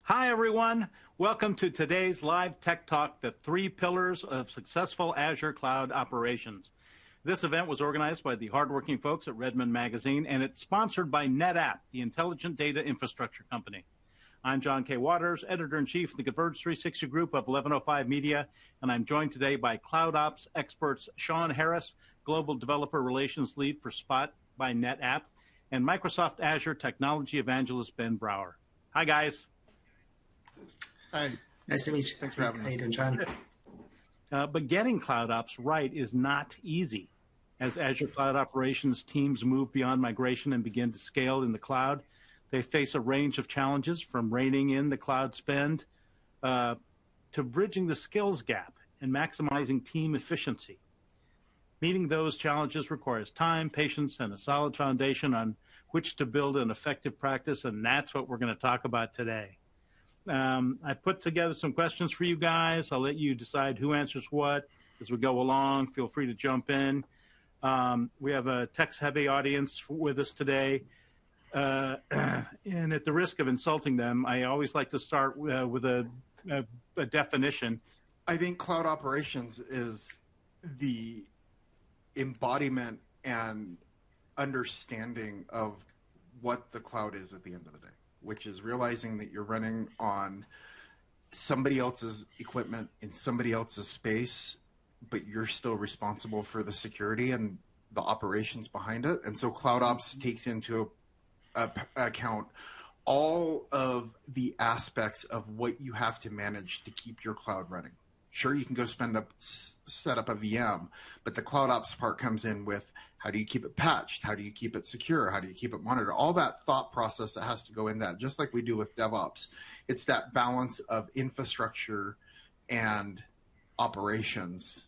Hi, everyone. Welcome to today's live Tech Talk, the 3 pillars of successful Azure cloud operations. This event was organized by the hardworking folks at Redmond Magazine, and it's sponsored by NetApp, the intelligent data infrastructure company. I'm John K. Waters, editor-in-chief of the Converge 360 Group of 1105 Media, and I'm joined today by CloudOps experts Sean Harris, Global Developer Relations Lead for Spot by NetApp, and Microsoft Azure Technology Evangelist Ben Brower. Hi, guys. Hi. Nice to meet you. Thanks for having us. How you doing, John? But getting CloudOps right is not easy. As Azure Cloud Operations teams move beyond migration and begin to scale in the cloud, they face a range of challenges, from reining in the cloud spend to bridging the skills gap and maximizing team efficiency. Meeting those challenges requires time, patience, and a solid foundation on which to build an effective practice, and that's what we're going to talk about today. I put together some questions for you guys. I'll let you decide who answers what as we go along. Feel free to jump in. We have a text-heavy audience with us today. And at the risk of insulting them, I always like to start with a definition. I think cloud operations is the embodiment and understanding of what the cloud is at the end of the day, which is realizing that you're running on somebody else's equipment in somebody else's space, but you're still responsible for the security and the operations behind it. And so CloudOps takes into account all of the aspects of what you have to manage to keep your cloud running. Sure, you can go set up a VM, but the CloudOps part comes in with how do you keep it patched? How do you keep it secure? How do you keep it monitored? All that thought process that has to go in that, just like we do with DevOps. It's that balance of infrastructure and operations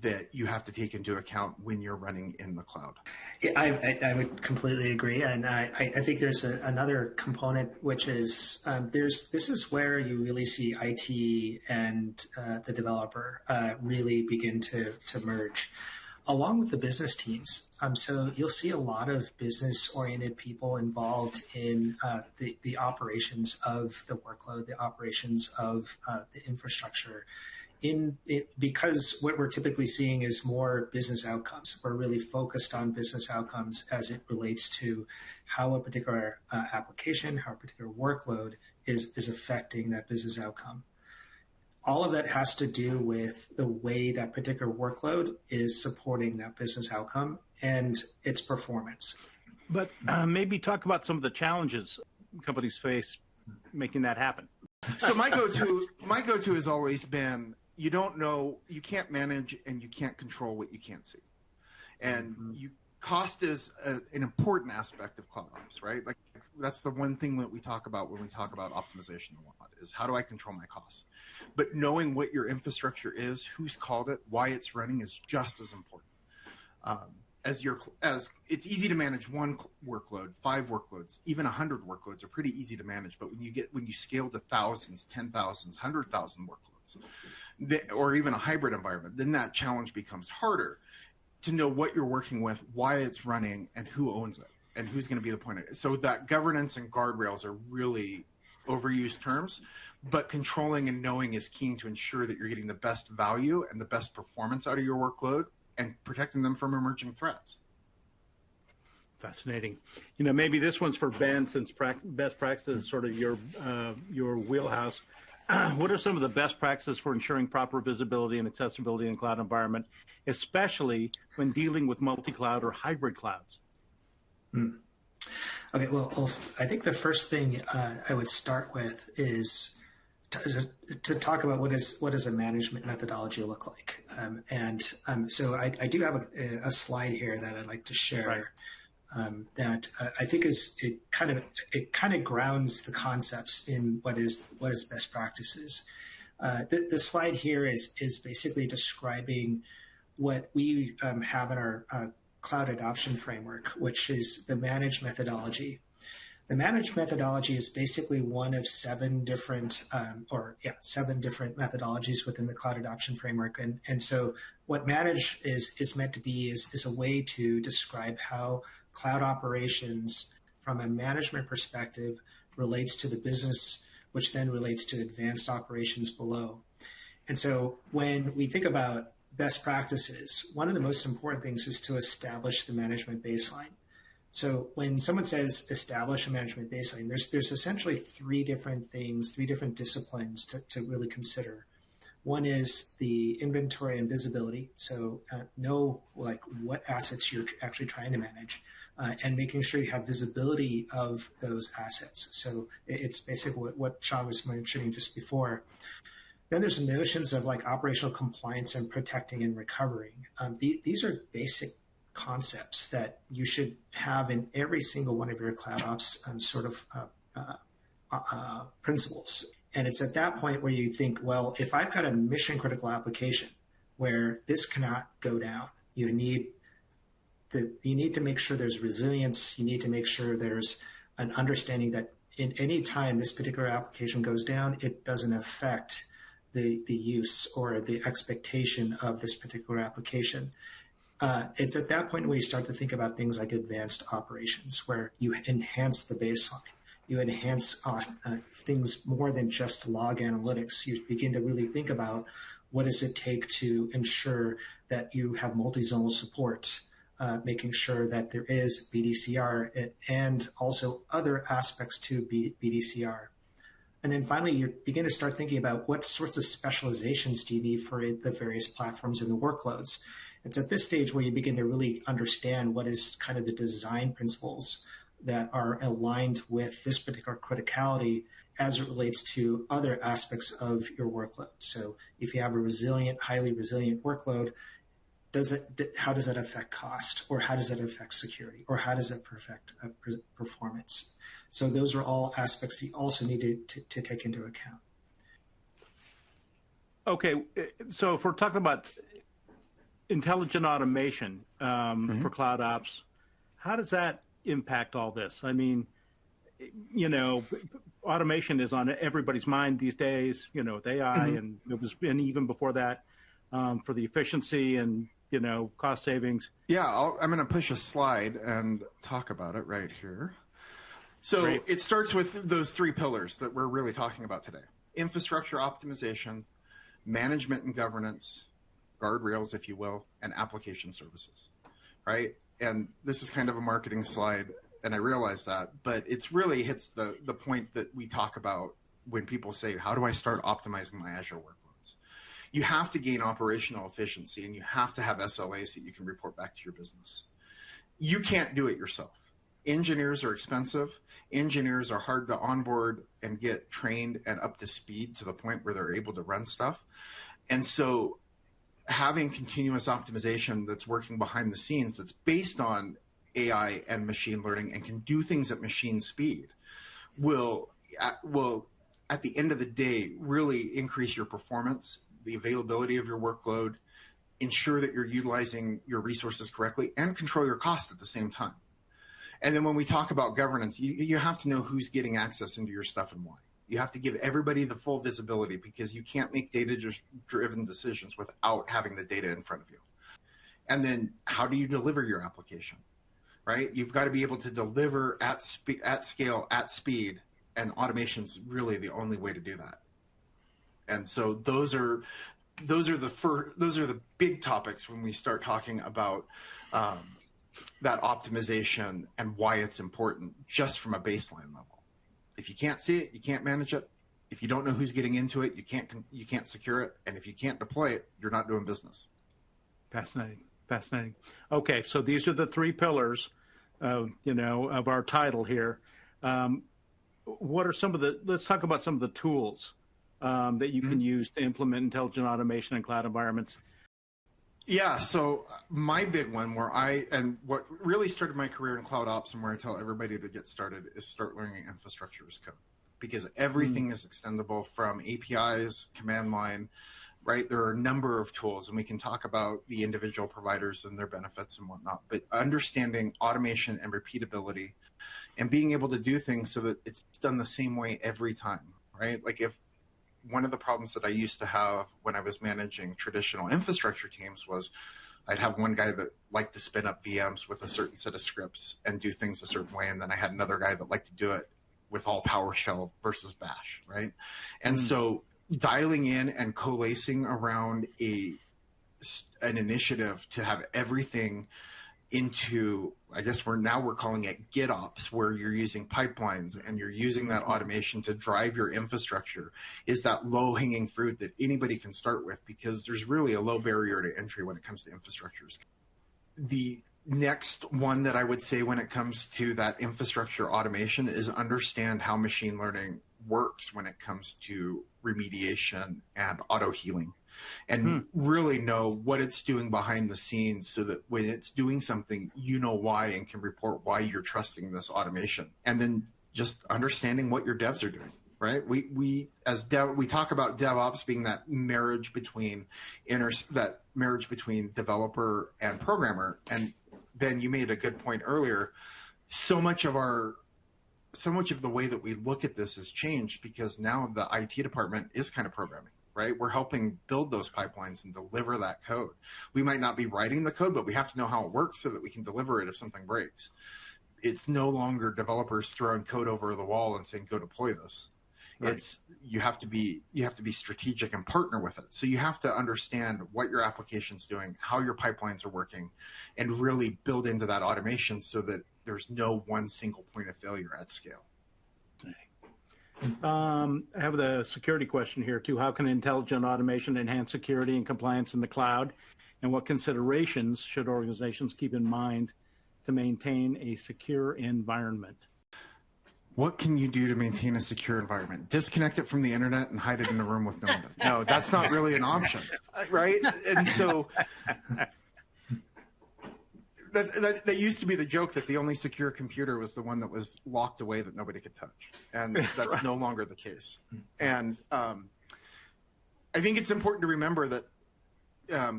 that you have to take into account when you're running in the cloud. Yeah, I would completely agree, and I think there's another component, which is this is where you really see IT and the developer really begin to merge, along with the business teams. So you'll see a lot of business-oriented people involved in the operations of the workload, the operations of the infrastructure. Because what we're typically seeing is more business outcomes. We're really focused on business outcomes as it relates to how a particular application, how a particular workload is affecting that business outcome. All of that has to do with the way that particular workload is supporting that business outcome and its performance. But maybe talk about some of the challenges companies face making that happen. So my go-to has always been, you don't know, you can't manage and you can't control what you can't see. And cost is an important aspect of CloudOps, right? Like that's the one thing that we talk about when we talk about optimization and whatnot, is how do I control my costs? But knowing what your infrastructure is, who's called it, why it's running is just as important. As it's easy to manage one workload, 5 workloads, even 100 workloads are pretty easy to manage. But when you scale to thousands, 10,000s, 100,000 workloads, or even a hybrid environment, then that challenge becomes harder to know what you're working with, why it's running, and who owns it, and who's going to be the point of it. So that governance and guardrails are really overused terms, but controlling and knowing is key to ensure that you're getting the best value and the best performance out of your workload and protecting them from emerging threats. Fascinating. You know, maybe this one's for Ben, since best practices is sort of your wheelhouse. What are some of the best practices for ensuring proper visibility and accessibility in a cloud environment, especially when dealing with multi-cloud or hybrid clouds? Okay, well, I think the first thing I would start with is to talk about what does a management methodology look like. So I do have a slide here that I'd like to share. Right. That I think it kind of grounds the concepts in what is best practices. The slide here is basically describing what we have in our cloud adoption framework, which is the managed methodology. The managed methodology is basically one of 7 different methodologies within the cloud adoption framework. And so what manage is meant to be is a way to describe how cloud operations from a management perspective relates to the business which then relates to advanced operations below. And so when we think about best practices, one of the most important things is to establish the management baseline. So when someone says establish a management baseline, there's essentially three different things, three different disciplines to really consider. One is the inventory and visibility. So know like what assets you're actually trying to manage and making sure you have visibility of those assets. So it's basically what Sean was mentioning just before. Then there's notions of like operational compliance and protecting and recovering. These are basic concepts that you should have in every single one of your CloudOps sort of principles. And it's at that point where you think, well, if I've got a mission critical application where this cannot go down, you need to make sure there's resilience. You need to make sure there's an understanding that in any time this particular application goes down, it doesn't affect the use or the expectation of this particular application. It's at that point where you start to think about things like advanced operations, where you enhance the baseline. You enhance things more than just log analytics. You begin to really think about what does it take to ensure that you have multi-zonal support, making sure that there is BDCR and also other aspects to BDCR. And then finally, you begin to start thinking about what sorts of specializations do you need for the various platforms and the workloads. It's at this stage where you begin to really understand what is kind of the design principles that are aligned with this particular criticality as it relates to other aspects of your workload. So if you have a resilient, highly resilient workload, how does that affect cost? Or how does that affect security? Or how does that affect performance? So those are all aspects that you also need to take into account. Okay, so if we're talking about intelligent automation for CloudOps, how does that impact all this? I mean, you know, automation is on everybody's mind these days, you know, with AI, and it was been even before that for the efficiency and, you know, cost savings. Yeah, I'm going to push a slide and talk about it right here. So Great. It starts with those three pillars that we're really talking about today: infrastructure optimization, management and governance, guardrails, if you will, and application services, right? And this is kind of a marketing slide, and I realize that, but it's really hits the point that we talk about when people say, how do I start optimizing my Azure workloads? You have to gain operational efficiency, and you have to have SLAs that you can report back to your business. You can't do it yourself. Engineers are expensive. Engineers are hard to onboard and get trained and up to speed to the point where they're able to run stuff. And so having continuous optimization that's working behind the scenes, that's based on AI and machine learning and can do things at machine speed will at the end of the day really increase your performance, the availability of your workload, ensure that you're utilizing your resources correctly, and control your cost at the same time. And then when we talk about governance, you have to know who's getting access into your stuff and why. You have to give everybody the full visibility, because you can't make data-driven decisions without having the data in front of you. And then how do you deliver your application, right? You've got to be able to deliver at scale, at speed, and automation's really the only way to do that. And so those are the big topics when we start talking about that optimization and why it's important, just from a baseline level. If you can't see it, you can't manage it. If you don't know who's getting into it, you can't secure it. And if you can't deploy it, you're not doing business. Fascinating. Okay, so these are the three pillars, of our title here. What are let's talk about some of the tools that you can use to implement intelligent automation in cloud environments. Yeah, so my big one what really started my career in CloudOps, and where I tell everybody to get started, is start learning infrastructure as code, because everything is extendable from APIs, command line, right? There are a number of tools, and we can talk about the individual providers and their benefits and whatnot, but understanding automation and repeatability and being able to do things so that it's done the same way every time, right? Like one of the problems that I used to have when I was managing traditional infrastructure teams was I'd have one guy that liked to spin up VMs with a certain set of scripts and do things a certain way, and then I had another guy that liked to do it with all PowerShell versus Bash, right? And so dialing in and coalescing around an initiative to have everything into, I guess we're calling it GitOps, where you're using pipelines and you're using that automation to drive your infrastructure, is that low-hanging fruit that anybody can start with, because there's really a low barrier to entry when it comes to infrastructures. The next one that I would say when it comes to that infrastructure automation is understand how machine learning works when it comes to remediation and auto healing, and really know what it's doing behind the scenes, so that when it's doing something, you know why and can report why you're trusting this automation. And then just understanding what your devs are doing, right? We talk about DevOps being that marriage between developer and programmer. And Ben, you made a good point earlier. So much of the way that we look at this has changed, because now the IT department is kind of programming, right? We're helping build those pipelines and deliver that code. We might not be writing the code, but we have to know how it works so that we can deliver it if something breaks. It's no longer developers throwing code over the wall and saying, go deploy this. Right. You have to be strategic and partner with it. So you have to understand what your application's doing, how your pipelines are working, and really build into that automation so that there's no one single point of failure at scale. I have the security question here too. How can intelligent automation enhance security and compliance in the cloud? And what considerations should organizations keep in mind to maintain a secure environment? What can you do to maintain a secure environment? Disconnect it from the internet and hide it in a room with no one. No, that's not really an option, right? And so that used to be the joke, that the only secure computer was the one that was locked away that nobody could touch. And that's right. No longer the case. And I think it's important to remember that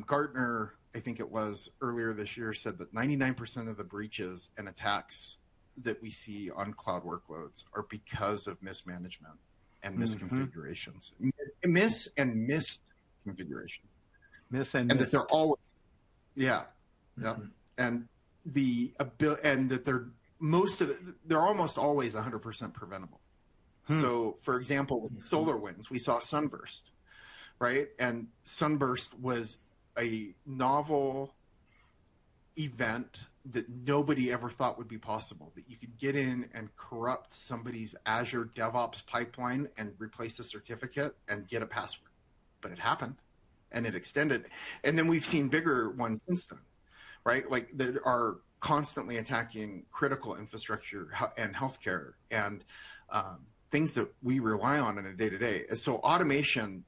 Gartner, I think it was earlier this year, said that 99% of the breaches and attacks that we see on cloud workloads are because of mismanagement and misconfigurations. Miss and missed configuration. And that they're always, and that they're almost always 100% preventable. So, for example, with SolarWinds, we saw Sunburst, right? And Sunburst was a novel event that nobody ever thought would be possible, that you could get in and corrupt somebody's Azure DevOps pipeline and replace a certificate and get a password. But it happened, and it extended. And then we've seen bigger ones since then, right? Like, that are constantly attacking critical infrastructure and healthcare and things that we rely on in a day-to-day. So automation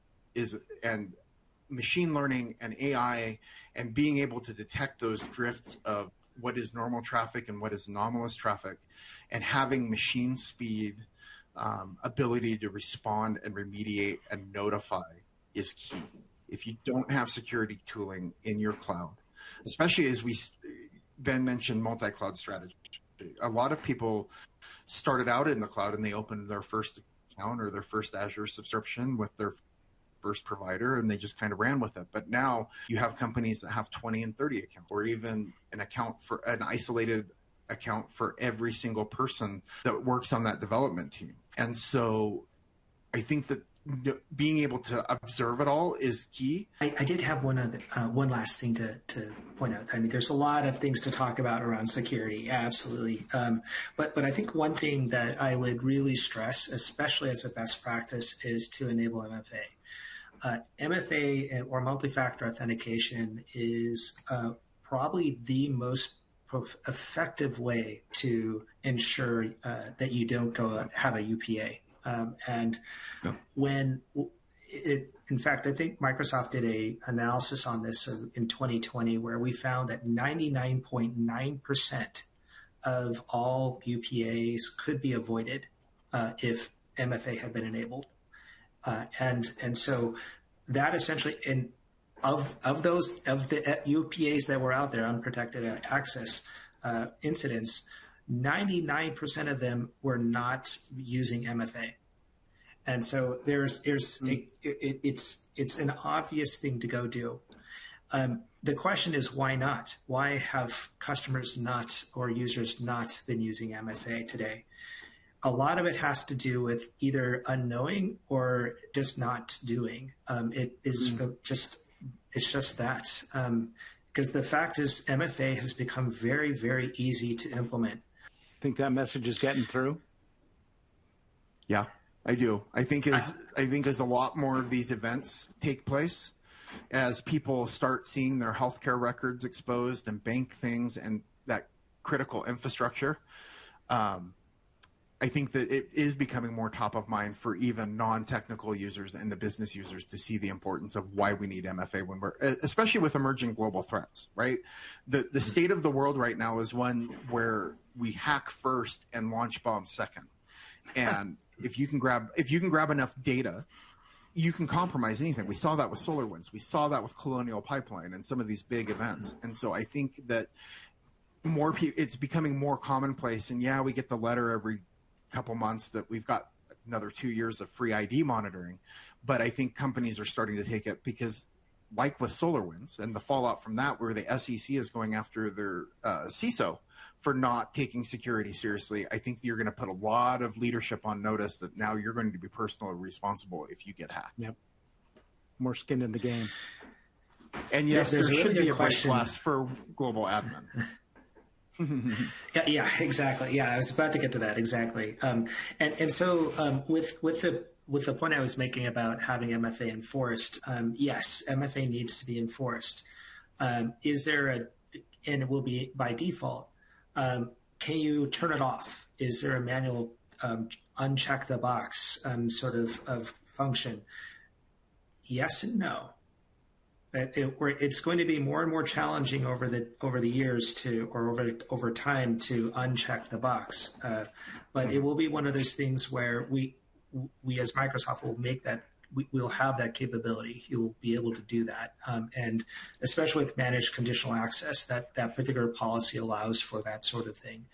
and machine learning and AI and being able to detect those drifts of what is normal traffic and what is anomalous traffic, and having machine speed ability to respond and remediate and notify is key. If you don't have security tooling in your cloud, especially as Ben mentioned multi-cloud strategy. A lot of people started out in the cloud and they opened their first account or their first Azure subscription with their first provider, and they just kind of ran with it. But now you have companies that have 20 and 30 accounts, or even an isolated account for every single person that works on that development team. And so I think that being able to observe it all is key. I did have one last thing to point out. I mean, there's a lot of things to talk about around security, absolutely. But I think one thing that I would really stress, especially as a best practice, is to enable MFA. MFA or multi-factor authentication is probably the most effective way to ensure that you don't go have a UPA. In fact, I think Microsoft did an analysis on this in 2020, where we found that 99.9% of all UPAs could be avoided if MFA had been enabled. And so that essentially, of the UPAs that were out there, unprotected access incidents, 99% of them were not using MFA. And so it's an obvious thing to go do. The question is, why not? Why have customers not, or users not, been using MFA today? a lot of it has to do with either unknowing or just not doing. It is it's just that. Because the fact is, MFA has become very, very easy to implement. Think that message is getting through? Yeah, I do. I think as a lot more of these events take place, as people start seeing their healthcare records exposed and bank things and that critical infrastructure, I think that it is becoming more top of mind for even non-technical users and the business users to see the importance of why we need MFA when we're, especially with emerging global threats, right? The state of the world right now is one where we hack first and launch bombs second. And if you can grab enough data, you can compromise anything. We saw that with SolarWinds. We saw that with Colonial Pipeline and some of these big events. And so I think that it's becoming more commonplace. And yeah, we get the letter every couple months that we've got another 2 years of free ID monitoring. But I think companies are starting to take it because, like with SolarWinds and the fallout from that, where the SEC is going after their CISO for not taking security seriously, I think you're going to put a lot of leadership on notice that now you're going to be personally responsible if you get hacked. Yep. More skin in the game. And yes, there should be a break question class for global admin. Yeah, exactly. Yeah, I was about to get to that exactly. And so with the point I was making about having MFA enforced, yes, MFA needs to be enforced. Is there and it will be by default. Can you turn it off? Is there a manual uncheck the box sort of function? Yes and no. It's going to be more and more challenging over the years over time to uncheck the box, but it will be one of those things where we as Microsoft will make that we'll have that capability. You'll be able to do that, and especially with managed conditional access, that particular policy allows for that sort of thing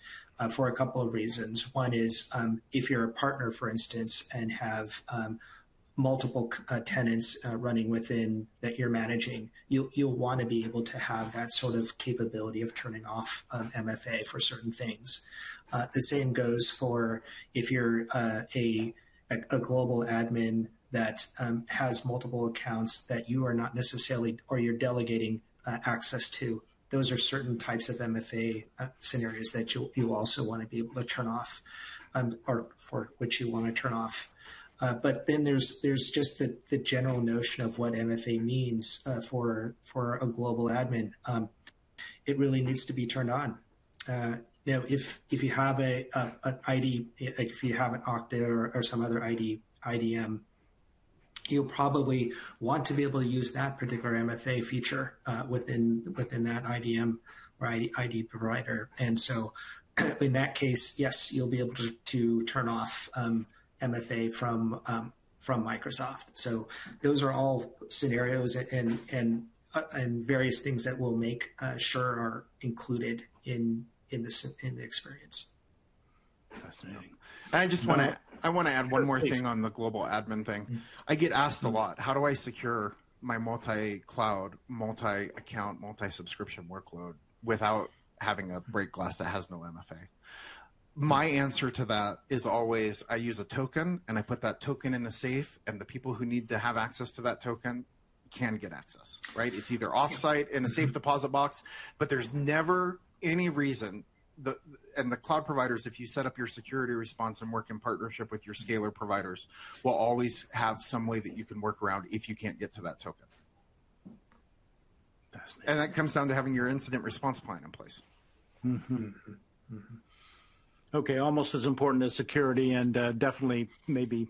for a couple of reasons. One is if you're a partner, for instance, and have multiple tenants running within that you're managing, you'll want to be able to have that sort of capability of turning off MFA for certain things. The same goes for if you're a global admin that has multiple accounts that you are not necessarily, or you're delegating access to. Those are certain types of MFA scenarios that you also want to be able to turn off, or for which you want to turn off. But then there's just the general notion of what MFA means for a global admin. It really needs to be turned on. Now, if you have an ID, like if you have an Okta or some other IDM, you'll probably want to be able to use that particular MFA feature within that IDM or ID provider. And so, in that case, yes, you'll be able to turn off MFA from Microsoft. So those are all scenarios and various things that we'll make sure are included in the experience. Fascinating. And I just want to add one more thing on the global admin thing. I get asked a lot, how do I secure my multi-cloud, multi-account, multi-subscription workload without having a break glass that has no MFA? My answer to that is always I use a token and I put that token in a safe, and the people who need to have access to that token can get access, right? It's either offsite in a safe deposit box, but there's never any reason. And the cloud providers, if you set up your security response and work in partnership with your scalar providers, will always have some way that you can work around if you can't get to that token. And that comes down to having your incident response plan in place. Mm-hmm. Mm-hmm. Okay, almost as important as security, and definitely maybe,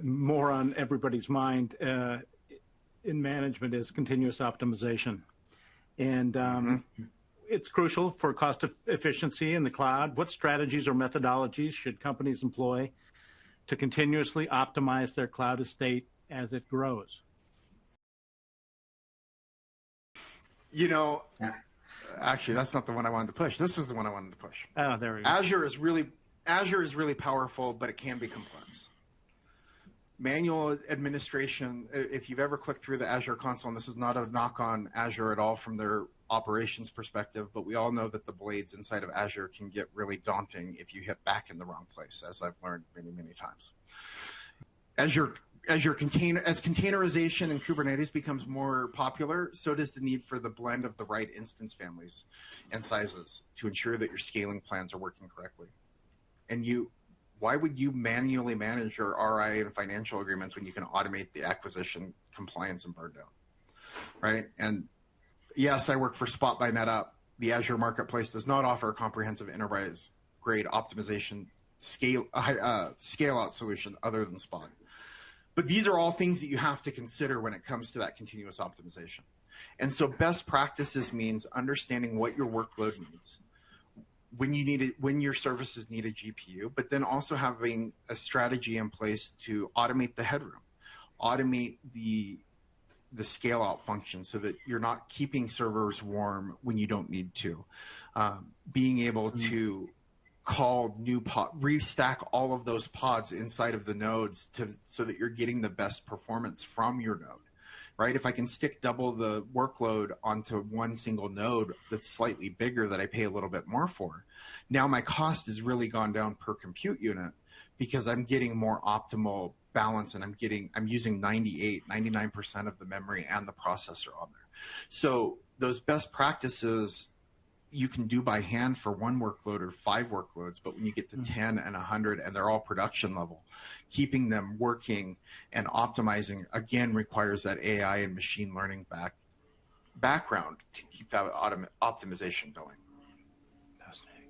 more on everybody's mind in management is continuous optimization. And it's crucial for cost efficiency in the cloud. What strategies or methodologies should companies employ to continuously optimize their cloud estate as it grows? Actually, that's not the one I wanted to push. This is the one I wanted to push. Oh, there we go. Azure is really powerful, but it can be complex. Manual administration, if you've ever clicked through the Azure console, and this is not a knock on Azure at all from their operations perspective, but we all know that the blades inside of Azure can get really daunting if you hit back in the wrong place, as I've learned many, many times. As containerization and Kubernetes becomes more popular, so does the need for the blend of the right instance families and sizes to ensure that your scaling plans are working correctly. And why would you manually manage your ROI and financial agreements when you can automate the acquisition, compliance, and burn down, right? And yes, I work for Spot by NetApp. The Azure Marketplace does not offer a comprehensive enterprise-grade optimization scale-out solution other than Spot. But these are all things that you have to consider when it comes to that continuous optimization. And so best practices means understanding what your workload needs, when your services need a GPU, but then also having a strategy in place to automate the headroom, automate the scale out function so that you're not keeping servers warm when you don't need to. Being able to call new restack all of those pods inside of the nodes so that you're getting the best performance from your node, right? If I can stick double the workload onto one single node that's slightly bigger that I pay a little bit more for, now my cost has really gone down per compute unit because I'm getting more optimal balance and I'm using 99% of the memory and the processor on there. So those best practices you can do by hand for one workload or 5 workloads, but when you get to 10 and 100 and they're all production level, keeping them working and optimizing again requires that AI and machine learning background to keep that optimization going. Fascinating.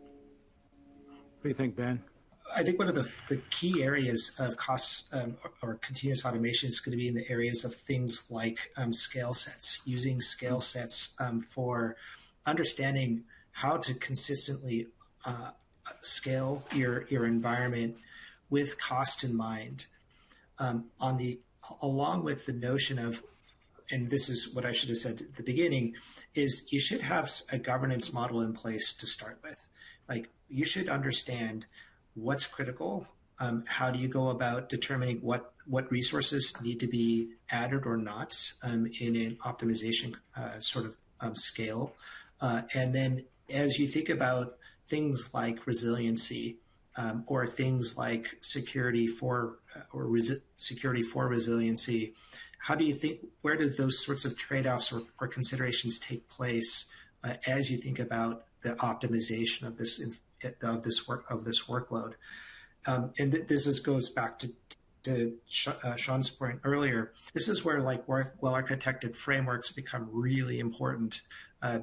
What do you think, Ben? I think one of the key areas of costs or continuous automation is going to be in the areas of things like scale sets, using scale sets for understanding how to consistently scale your environment with cost in mind. Along with the notion of, and this is what I should have said at the beginning, is you should have a governance model in place to start with. Like, you should understand what's critical. How do you go about determining what resources need to be added or not in an optimization sort of scale? And then as you think about things like resiliency or things like security for resiliency, how do you think, where do those sorts of trade-offs or considerations take place as you think about the optimization of this workload? And this goes back to Sean's point earlier. This is where well-architected frameworks become really important.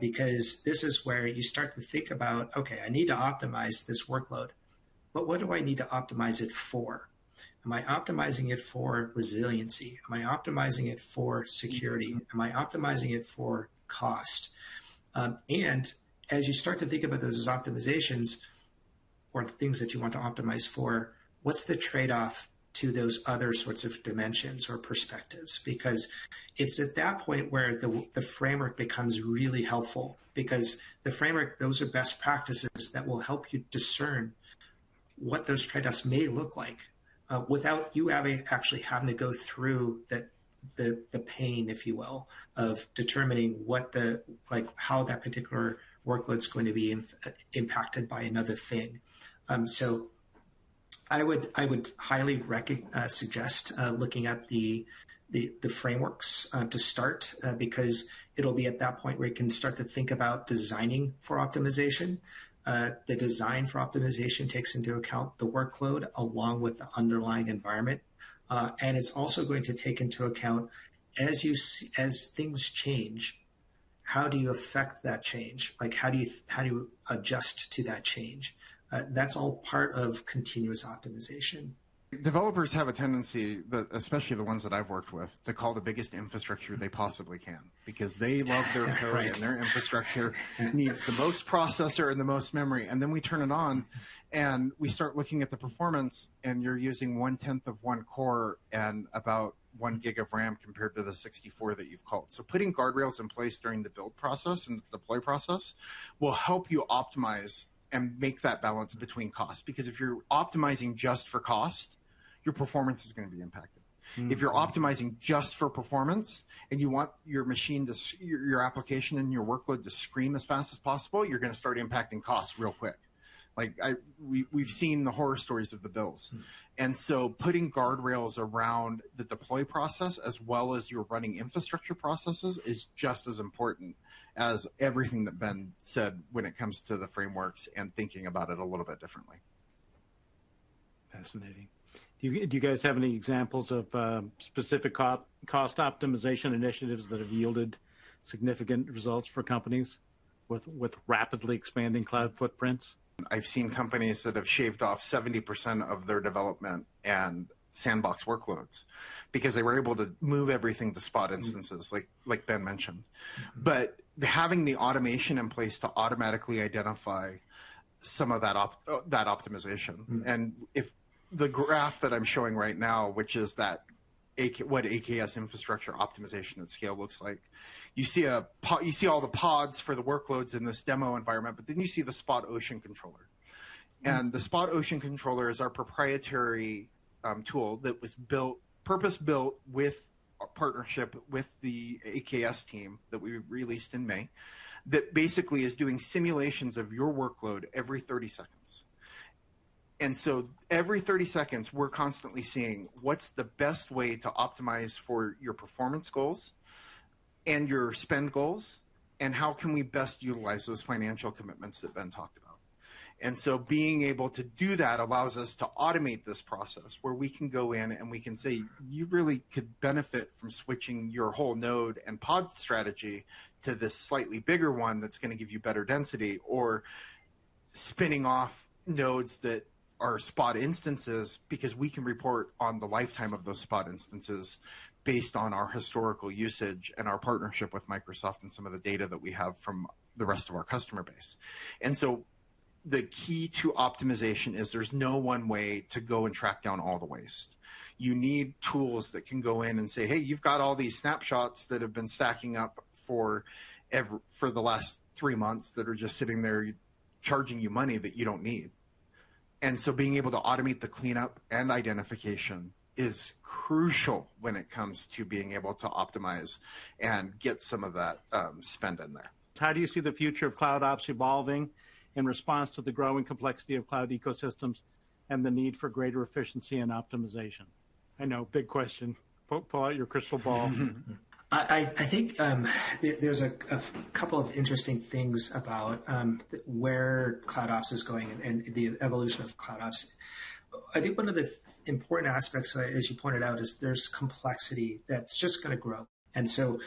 Because this is where you start to think about, okay, I need to optimize this workload, but what do I need to optimize it for? Am I optimizing it for resiliency? Am I optimizing it for security? Am I optimizing it for cost? And as you start to think about those as optimizations or the things that you want to optimize for, what's the trade-off to those other sorts of dimensions or perspectives? Because it's at that point where the framework becomes really helpful, because the framework, those are best practices that will help you discern what those trade-offs may look like without you actually having to go through the pain, if you will, of determining how that particular workload's going to be impacted by another thing. So I would highly suggest looking at the frameworks to start, because it'll be at that point where you can start to think about designing for optimization. The design for optimization takes into account the workload along with the underlying environment, and it's also going to take into account as things change, how do you affect that change? Like, how do you adjust to that change? That's all part of continuous optimization. Developers have a tendency, especially the ones that I've worked with, to call the biggest infrastructure they possibly can, because they love their code right. And their infrastructure needs the most processor and the most memory. And then we turn it on and we start looking at the performance, and you're using 1/10 of one core and about 1 gig of RAM compared to the 64 that you've called. So putting guardrails in place during the build process and the deploy process will help you optimize and make that balance between costs. Because if you're optimizing just for cost, your performance is going to be impacted. If you're optimizing just for performance and you want your machine to, your application and your workload to scream as fast as possible, you're going to start impacting costs real quick. Like we've seen the horror stories of the bills. And so putting guardrails around the deploy process as well as your running infrastructure processes is just as important as everything that Ben said when it comes to the frameworks and thinking about it a little bit differently. Fascinating. Do you guys have any examples of specific cost optimization initiatives that have yielded significant results for companies with rapidly expanding cloud footprints? I've seen companies that have shaved off 70% of their development and sandbox workloads because they were able to move everything to spot instances, like Ben mentioned. But having the automation in place to automatically identify some of that optimization, and if the graph that I'm showing right now, which is that what AKS infrastructure optimization at scale looks like. You see all the pods for the workloads in this demo environment, but then you see the Spot Ocean controller. And the Spot Ocean controller is our proprietary tool that was purpose-built with a partnership with the AKS team that we released in May, that basically is doing simulations of your workload every 30 seconds. And so every 30 seconds, we're constantly seeing what's the best way to optimize for your performance goals and your spend goals, and how can we best utilize those financial commitments that Ben talked about. And so being able to do that allows us to automate this process where we can go in and we can say, you really could benefit from switching your whole node and pod strategy to this slightly bigger one that's going to give you better density, or spinning off nodes that are spot instances, because we can report on the lifetime of those spot instances based on our historical usage and our partnership with Microsoft and some of the data that we have from the rest of our customer base. And so the key to optimization is there's no one way to go and track down all the waste. You need tools that can go in and say, hey, you've got all these snapshots that have been stacking up for the last 3 months that are just sitting there charging you money that you don't need. And so being able to automate the cleanup and identification is crucial when it comes to being able to optimize and get some of that spend in there. How do you see the future of CloudOps evolving in response to the growing complexity of cloud ecosystems and the need for greater efficiency and optimization? I know, big question. Pull out your crystal ball. I think there's a couple of interesting things about where CloudOps is going and the evolution of CloudOps. I think one of the important aspects, as you pointed out, is there's complexity that's just going to grow. And so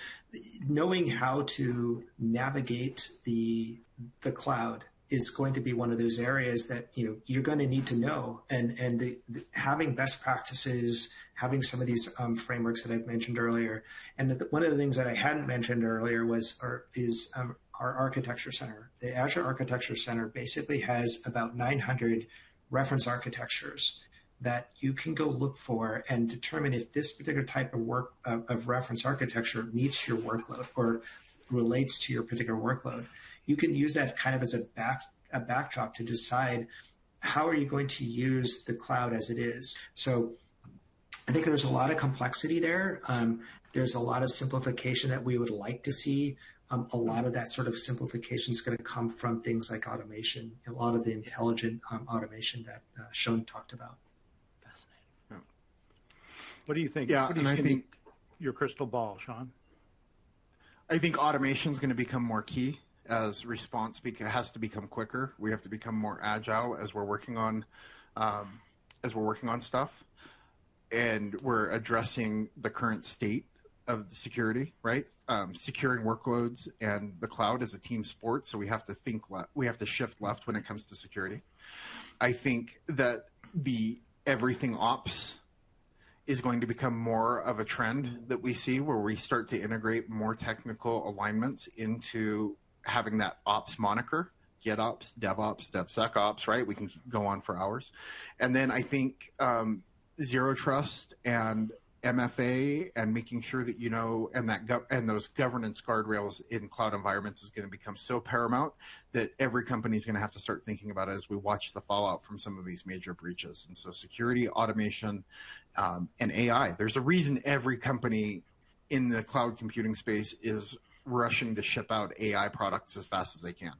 knowing how to navigate the cloud is going to be one of those areas that you're going to need to know, and having best practices, having some of these frameworks that I've mentioned earlier. And one of the things that I hadn't mentioned earlier is our architecture center. The Azure Architecture Center basically has about 900 reference architectures that you can go look for and determine if this particular type of reference architecture meets your workload or relates to your particular workload. You can use that kind of as a backdrop to decide how are you going to use the cloud as it is. So I think there's a lot of complexity there. There's a lot of simplification that we would like to see. A lot of that sort of simplification is going to come from things like automation, and a lot of the intelligent automation that Sean talked about. Fascinating. Yeah. What do you think? Yeah, and I think your crystal ball, Sean. I think automation is going to become more key as response has to become quicker. We have to become more agile as we're working on stuff, and we're addressing the current state of the security. Right, securing workloads and the cloud is a team sport, so we have to shift left when it comes to security. I think that the everything ops is going to become more of a trend that we see, where we start to integrate more technical alignments into having that ops moniker, GitOps, DevOps, DevSecOps, right? We can go on for hours. And then I think Zero Trust and MFA and making sure that and those governance guardrails in cloud environments is going to become so paramount that every company is going to have to start thinking about it as we watch the fallout from some of these major breaches. And so security, automation, and AI. There's a reason every company in the cloud computing space is rushing to ship out AI products as fast as they can.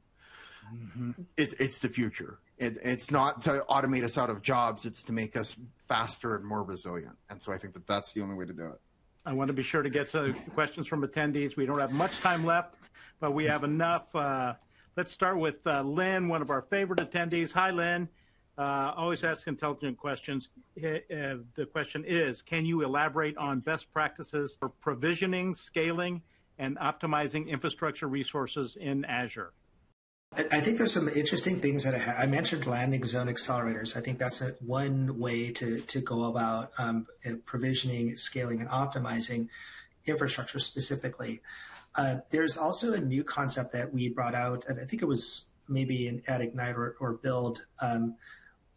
Mm-hmm. It's the future. It's not to automate us out of jobs. It's to make us faster and more resilient. And so I think that that's the only way to do it. I want to be sure to get to questions from attendees. We don't have much time left, but we have enough. Let's start with Lynn, one of our favorite attendees. Hi, Lynn. Always ask intelligent questions. The question is, can you elaborate on best practices for provisioning, scaling, and optimizing infrastructure resources in Azure? I think there's some interesting things that I mentioned landing zone accelerators. I think that's one way to go about provisioning, scaling, and optimizing infrastructure specifically. There's also a new concept that we brought out, and I think it was maybe at Ignite or Build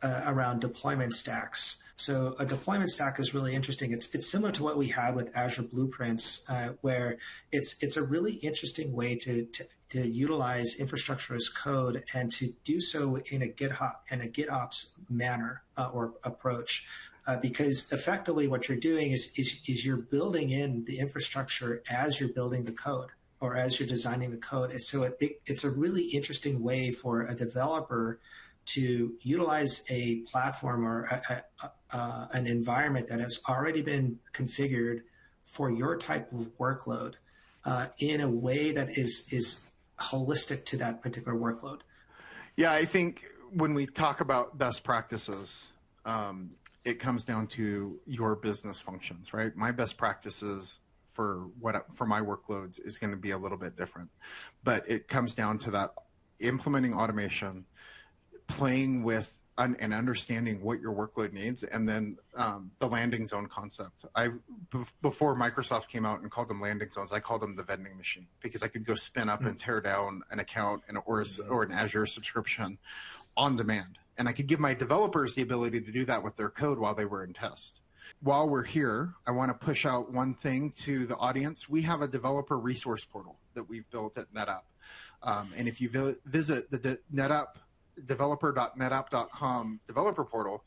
around deployment stacks. So a deployment stack is really interesting. It's similar to what we had with Azure Blueprints, where it's a really interesting way to utilize infrastructure as code and to do so in a GitOps manner or approach, because effectively what you're doing is you're building in the infrastructure as you're building the code or as you're designing the code. And so it's a really interesting way for a developer to utilize a platform or an environment that has already been configured for your type of workload in a way that is holistic to that particular workload. Yeah, I think when we talk about best practices, it comes down to your business functions, right? My best practices for my workloads is going to be a little bit different, but it comes down to that implementing automation, playing with and understanding what your workload needs, and then the landing zone concept. Before Microsoft came out and called them landing zones, I called them the vending machine, because I could go spin up and tear down an account or an Azure subscription on demand. And I could give my developers the ability to do that with their code while they were in test. While we're here, I want to push out one thing to the audience. We have a developer resource portal that we've built at NetApp. And if you visit the NetApp developer.netapp.com developer portal,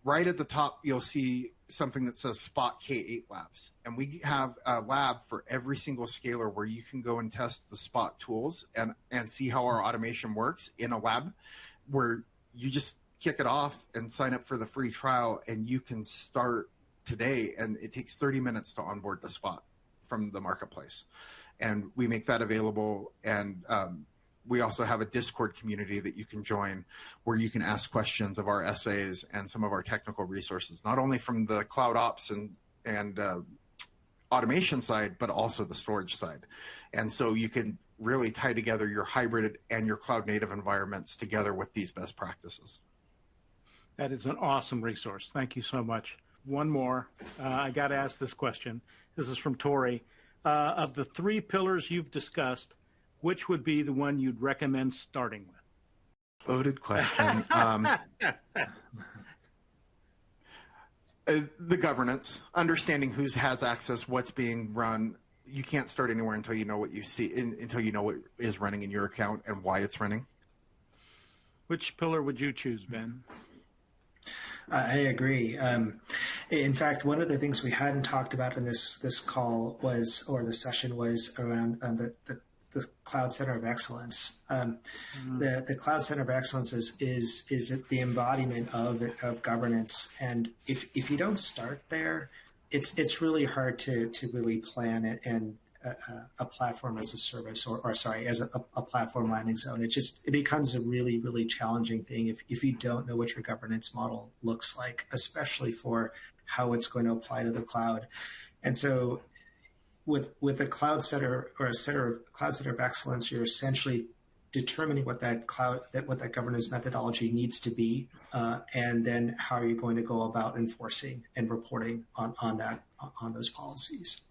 right at the top, you'll see something that says Spot K8 Labs. And we have a lab for every single scaler where you can go and test the Spot tools and see how our automation works in a lab, where you just kick it off and sign up for the free trial, and you can start today. And it takes 30 minutes to onboard the Spot from the marketplace. And we make that available. And we also have a Discord community that you can join, where you can ask questions of our essays and some of our technical resources, not only from the CloudOps and automation side, but also the storage side. And so you can really tie together your hybrid and your cloud native environments together with these best practices. That is an awesome resource. Thank you so much. One more. I got to ask this question. This is from Tori. Of the 3 pillars you've discussed, which would be the one you'd recommend starting with? Loaded question. The governance, understanding who has access, what's being run. You can't start anywhere until you know what you see, until you know what is running in your account and why it's running. Which pillar would you choose, Ben? I agree. In fact, one of the things we hadn't talked about in this call the session was around the Cloud Center of Excellence. The Cloud Center of Excellence is the embodiment of governance, and if you don't start there, it's really hard to really plan it and a platform as a service as a platform landing zone. It becomes a really, really challenging thing if you don't know what your governance model looks like, especially for how it's going to apply to the cloud. And so with a cloud center or cloud center of excellence, you're essentially determining what that governance methodology needs to be, and then how are you going to go about enforcing and reporting on those policies.